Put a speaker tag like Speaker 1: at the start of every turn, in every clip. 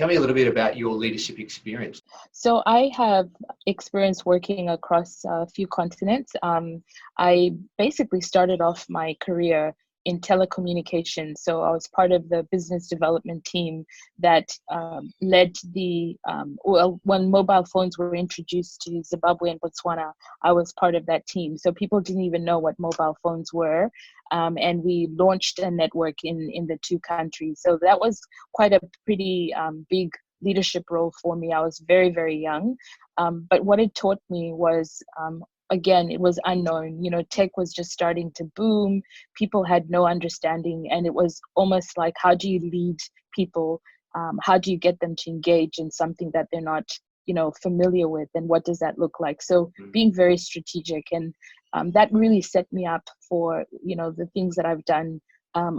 Speaker 1: Tell me a little bit about your leadership experience.
Speaker 2: So I have experience working across a few continents. I basically started off my career in telecommunications. So I was part of the business development team that led when mobile phones were introduced to Zimbabwe and Botswana, I was part of that team. So people didn't even know what mobile phones were. And we launched a network in the two countries. So that was quite a pretty big leadership role for me. I was very, very young. But what it taught me was, again, it was unknown. You know, tech was just starting to boom. People had no understanding. And it was almost like, how do you lead people? How do you get them to engage in something that they're not, familiar with? And what does that look like? So being very strategic. And that really set me up for, the things that I've done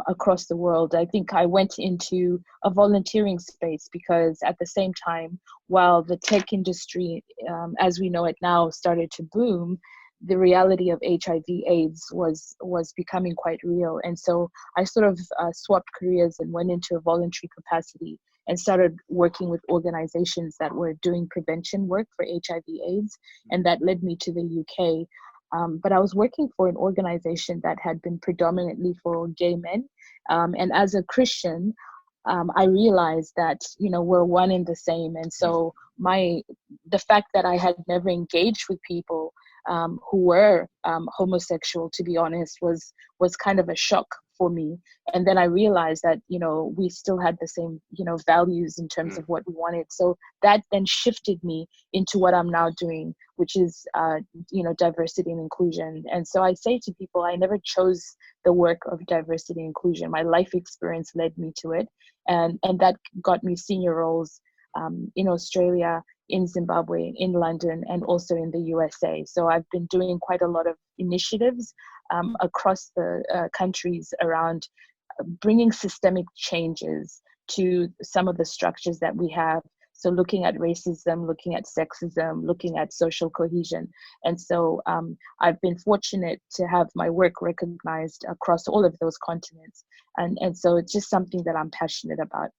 Speaker 2: across the world. I think I went into a volunteering space because at the same time, while the tech industry, as we know it now, started to boom, the reality of HIV/AIDS was becoming quite real. And so I sort of swapped careers and went into a voluntary capacity and started working with organizations that were doing prevention work for HIV/AIDS. And that led me to the UK. But I was working for an organization that had been predominantly for gay men. And as a Christian, I realized that, we're one and the same. And so the fact that I had never engaged with people who were homosexual, to be honest, was kind of a shock for me. And then I realized that, we still had the same, values in terms of what we wanted. So that then shifted me into what I'm now doing, which is, diversity and inclusion. And so I say to people, I never chose the work of diversity and inclusion. My life experience led me to it. And that got me senior roles in Australia, in Zimbabwe, in London, and also in the USA. So I've been doing quite a lot of initiatives across the countries around bringing systemic changes to some of the structures that we have. So looking at racism, looking at sexism, looking at social cohesion. And so I've been fortunate to have my work recognized across all of those continents. And so it's just something that I'm passionate about.